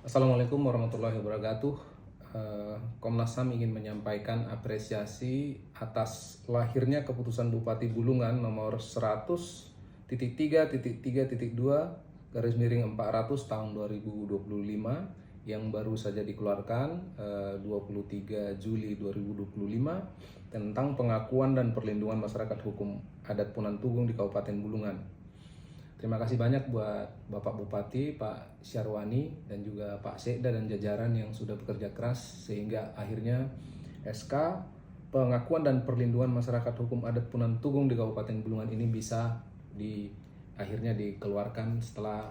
Assalamualaikum warahmatullahi wabarakatuh. Komnas HAM ingin menyampaikan apresiasi atas lahirnya keputusan Bupati Bulungan nomor 100.3.3.2 garis miring 400 tahun 2025 yang baru saja dikeluarkan 23 Juli 2025 tentang pengakuan dan perlindungan masyarakat hukum adat Punan Tugung di Kabupaten Bulungan. Terima kasih banyak buat Bapak Bupati, Pak Syarwani, dan juga Pak Sekda dan jajaran yang sudah bekerja keras sehingga akhirnya SK pengakuan dan perlindungan masyarakat hukum adat Punan Tugung di Kabupaten Bulungan ini bisa akhirnya dikeluarkan setelah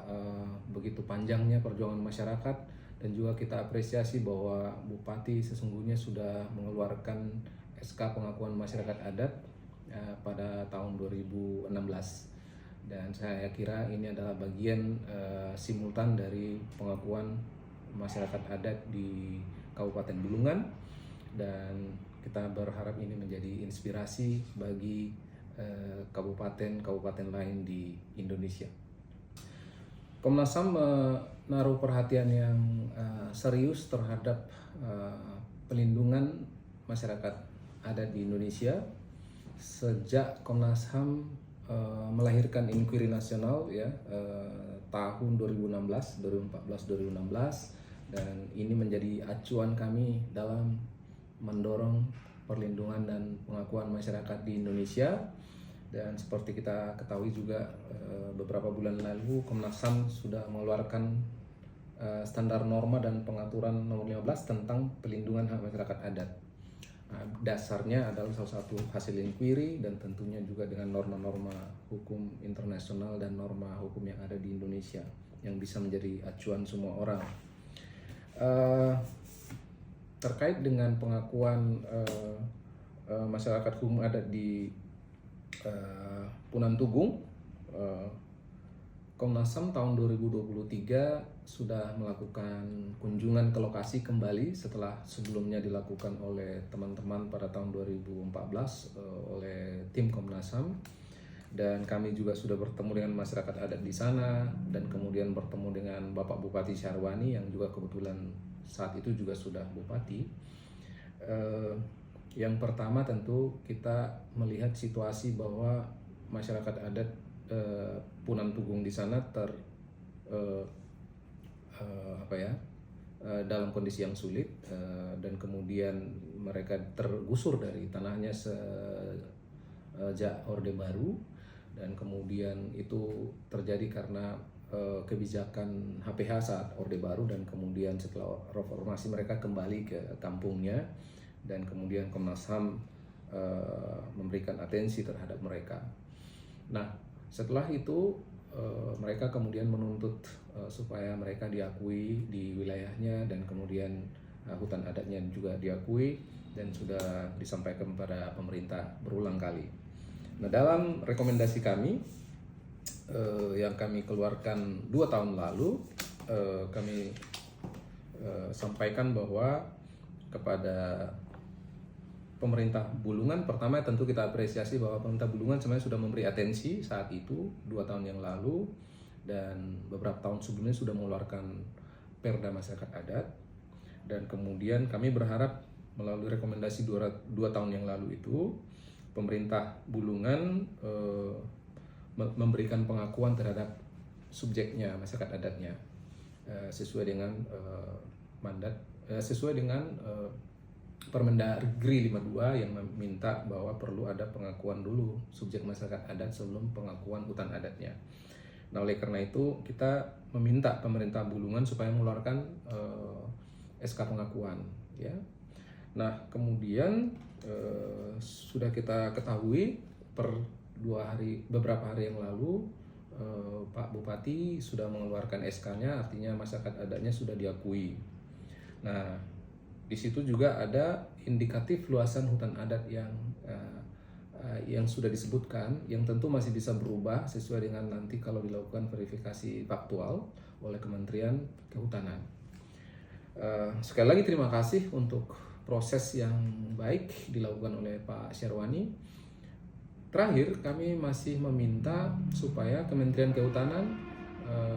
begitu panjangnya perjuangan masyarakat, dan juga kita apresiasi bahwa Bupati sesungguhnya sudah mengeluarkan SK pengakuan masyarakat adat pada tahun 2016. Dan saya kira ini adalah bagian simultan dari pengakuan masyarakat adat di Kabupaten Bulungan, dan kita berharap ini menjadi inspirasi bagi kabupaten-kabupaten lain di Indonesia. Komnas HAM menaruh perhatian yang serius terhadap pelindungan masyarakat adat di Indonesia sejak Komnas HAM melahirkan inkuiri nasional tahun 2016, 2014, 2016, dan ini menjadi acuan kami dalam mendorong perlindungan dan pengakuan masyarakat di Indonesia. Dan seperti kita ketahui juga beberapa bulan lalu Komnas HAM sudah mengeluarkan standar norma dan pengaturan nomor 15 tentang pelindungan hak masyarakat adat. Dasarnya adalah salah satu hasil inquiry dan tentunya juga dengan norma-norma hukum internasional dan norma hukum yang ada di Indonesia yang bisa menjadi acuan semua orang. Terkait dengan pengakuan masyarakat hukum adat di Punan Tugung, Komnas HAM tahun 2023 sudah melakukan kunjungan ke lokasi kembali setelah sebelumnya dilakukan oleh teman-teman pada tahun 2014 oleh tim Komnas HAM, dan kami juga sudah bertemu dengan masyarakat adat di sana, dan kemudian bertemu dengan Bapak Bupati Syarwani yang juga kebetulan saat itu juga sudah bupati. Yang pertama tentu kita melihat situasi bahwa masyarakat adat Punan Tugung di sana dalam kondisi yang sulit, dan kemudian mereka tergusur dari tanahnya sejak Orde Baru, dan kemudian itu terjadi karena kebijakan HPH saat Orde Baru, dan kemudian setelah reformasi mereka kembali ke kampungnya, dan kemudian Komnas HAM memberikan atensi terhadap mereka. Nah, setelah itu mereka kemudian menuntut supaya mereka diakui di wilayahnya, dan kemudian hutan adatnya juga diakui dan sudah disampaikan kepada pemerintah berulang kali. Nah, dalam rekomendasi kami yang kami keluarkan 2 tahun lalu, kami sampaikan bahwa kepada pemerintah Bulungan, pertama tentu kita apresiasi bahwa pemerintah Bulungan sebenarnya sudah memberi atensi saat itu 2 tahun yang lalu, dan beberapa tahun sebelumnya sudah mengeluarkan Perda Masyarakat Adat, dan kemudian kami berharap melalui rekomendasi 2 tahun yang lalu itu pemerintah Bulungan memberikan pengakuan terhadap subjeknya masyarakat adatnya sesuai dengan mandat, sesuai dengan Permendagri 52 yang meminta bahwa perlu ada pengakuan dulu subjek masyarakat adat sebelum pengakuan hutan adatnya. Nah, oleh karena itu kita meminta pemerintah Bulungan supaya mengeluarkan SK pengakuan, ya. Nah, kemudian sudah kita ketahui beberapa hari yang lalu Pak Bupati sudah mengeluarkan SK-nya, artinya masyarakat adatnya sudah diakui. Nah, di situ juga ada indikatif luasan hutan adat yang sudah disebutkan, yang tentu masih bisa berubah sesuai dengan nanti kalau dilakukan verifikasi faktual oleh Kementerian Kehutanan. Sekali lagi terima kasih untuk proses yang baik dilakukan oleh Pak Syarwani. Terakhir, kami masih meminta supaya Kementerian Kehutanan,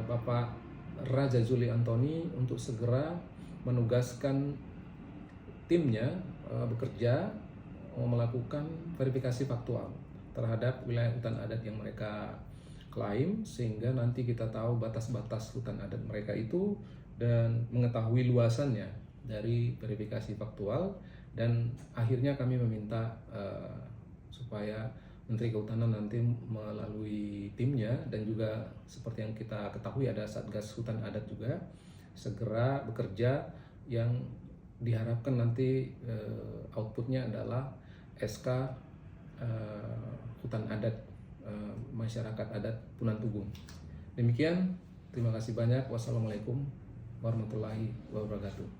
Bapak Raja Juli Antoni untuk segera menugaskan timnya bekerja melakukan verifikasi faktual terhadap wilayah hutan adat yang mereka klaim, sehingga nanti kita tahu batas-batas hutan adat mereka itu dan mengetahui luasannya dari verifikasi faktual. Dan akhirnya kami meminta supaya Menteri Kehutanan nanti melalui timnya, dan juga seperti yang kita ketahui ada Satgas Hutan Adat juga, segera bekerja, yang diharapkan nanti outputnya adalah SK hutan adat masyarakat adat Punan Tugung. Demikian, terima kasih banyak. Wassalamualaikum warahmatullahi wabarakatuh.